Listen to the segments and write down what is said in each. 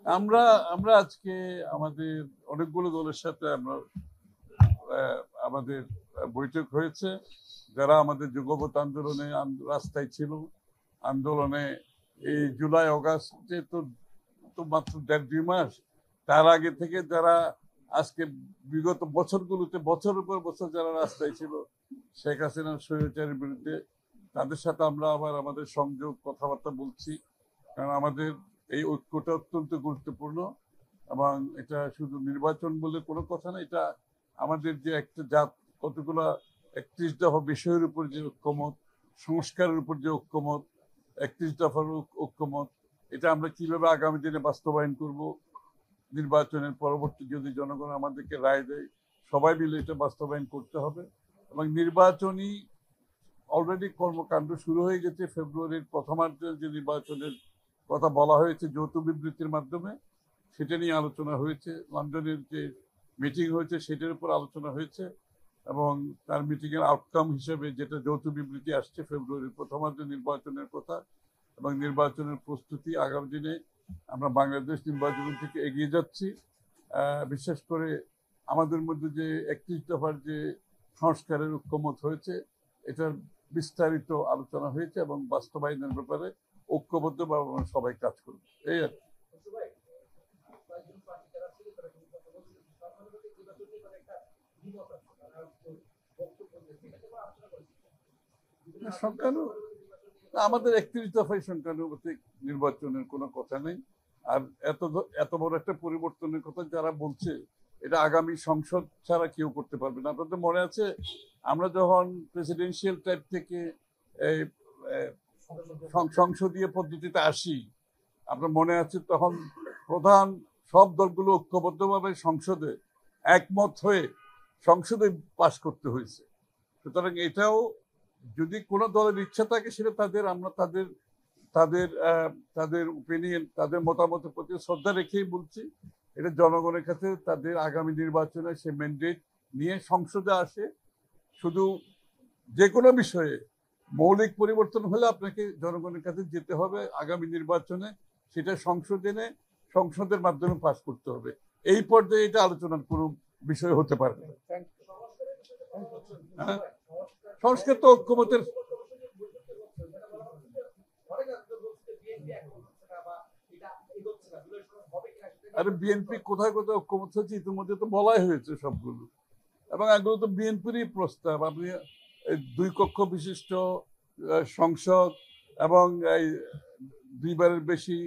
আমরা আমরা আজকে আমাদের অনেকগুলো দলের সাথে আমরা আমাদের বৈঠক হয়েছে। যারা আমাদের যুগপৎ আন্দোলনে রাস্তায় ছিল, আন্দোলনে এই জুলাই অগাস্টে তো তো মাত্র 1.5-2 মাস, তার আগে থেকে যারা আজকে বিগত বছরগুলোতে বছরের পর বছর যারা রাস্তায় ছিল শেখ হাসিনার স্বৈরাচারের বিরুদ্ধে, তাদের সাথে আমরা আবার আমাদের সংযোগ কথাবার্তা বলছি। কারণ আমাদের এই ঐক্যটা অত্যন্ত গুরুত্বপূর্ণ এবং এটা শুধু নির্বাচন বলে কোনো কথা না, এটা আমাদের যে একটা জাত কতগুলা 31 দফা বিষয়ের উপর যে ঐক্যমত, সংস্কারের উপর যে ঐক্যমত, 31 দফার ঐক্যমত, এটা আমরা কিভাবে আগামী দিনে বাস্তবায়ন করব, নির্বাচনের পরবর্তী যদি জনগণ আমাদেরকে রায় দেয়, সবাই মিলে এটা বাস্তবায়ন করতে হবে। এবং নির্বাচনী অলরেডি কর্মকাণ্ড শুরু হয়ে গেছে। ফেব্রুয়ারির প্রথমার্ধে যে নির্বাচনের কথা বলা হয়েছে যৌথ বিবৃতির মাধ্যমে, সেটা নিয়ে আলোচনা হয়েছে। লন্ডনের যে মিটিং হয়েছে সেটার উপর আলোচনা হয়েছে এবং তার মিটিংয়ের আউটকাম হিসেবে যেটা যৌথ বিবৃতি আসছে ফেব্রুয়ারির প্রথমার্ধে নির্বাচনের কথা এবং নির্বাচনের প্রস্তুতি। আগামী দিনে আমরা বাংলাদেশ নির্বাচনের থেকে এগিয়ে যাচ্ছি। বিশেষ করে আমাদের মধ্যে যে 31 দফার যে সংস্কারের ঐক্যমত হয়েছে, এটার বিস্তারিত আলোচনা হয়েছে এবং বাস্তবায়নের ব্যাপারে ঐক্যবদ্ধভাবে আমরা সবাই কাজ করব, এই আর কি। সংখ্যালঘু আমাদের 31 দফায় সংখ্যানুপাতিক নির্বাচনের কোনো কথা নেই। আর এত এত বড় একটা পরিবর্তনের কথা যারা বলছে, এটা আগামী সংসদ ছাড়া কেউ করতে পারবে না। আপনাদের মনে আছে আমরা যখন প্রেসিডেন্সিয়াল টাইপ থেকে এই সংসদীয় পদ্ধতিতে আসি, আপনার মনে আছে তখন প্রধান সব দলগুলো ঐক্যবদ্ধভাবে সংসদে একমত হয়ে সংসদে পাশ করতে হয়েছে। সুতরাং এটাও যদি কোনো দলের ইচ্ছা থাকে, সেটা আমরা তাদের তাদের তাদের ওপিনিয়ন, তাদের মতামতের প্রতি শ্রদ্ধা রেখেই বলছি। এটা জনগণের কাছে তাদের আগামী নির্বাচনে সে ম্যান্ডেট নিয়ে সংসদে আসে। শুধু যে কোনো বিষয়ে মৌলিক পরিবর্তন হলে আপনাকে জনগণের কাছে যেতে হবে আগামী নির্বাচনে, সেটা সংসদের মাধ্যমে পাস করতে হবে। এই পর্যায়ে এটা আলোচনার কোনো বিষয় হতে পারে না। হ্যাঁ, সংস্কার তো ঐক্যমতের। আরে বিএনপি কোথায় কোথায় ঐক্যমত হচ্ছে ইতিমধ্যে তো বলাই হয়েছে সবগুলো, এবং এগুলো তো বিএনপিরই প্রস্তাব। আপনি 2 কক্ষ বিশিষ্ট সংসদ এবং এই 2বারের বেশি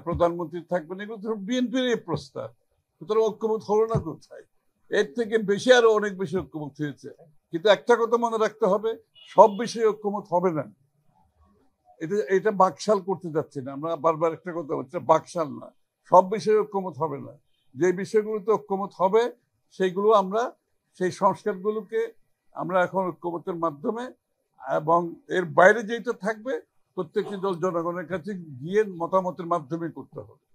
প্রধানমন্ত্রী থাকবেন, এগুলো তো বিএনপিরই প্রস্তাব। সুতরাং ঐক্যমত হলো না কোথায়? এর থেকে বেশি আরো অনেক বেশি ঐক্যমত হয়েছে। কিন্তু একটা কথা মনে রাখতে হবে, সব বিষয়ে ঐক্যমত হবে না। এটা বাকশাল করতে যাচ্ছি না আমরা, বারবার একটা কথা হচ্ছে বাকশাল না, সব বিষয়ে ঐক্যমত হবে না। যে বিষয়গুলোতে ঐক্যমত হবে সেইগুলো আমরা, সেই সংস্কারগুলোকে আমরা এখন ঐক্যমতের মাধ্যমে এবং এর বাইরে যেটা থাকবে প্রত্যেকটি দল জনগণের কাছে গিয়ে মতামতের মাধ্যমে করতে হবে।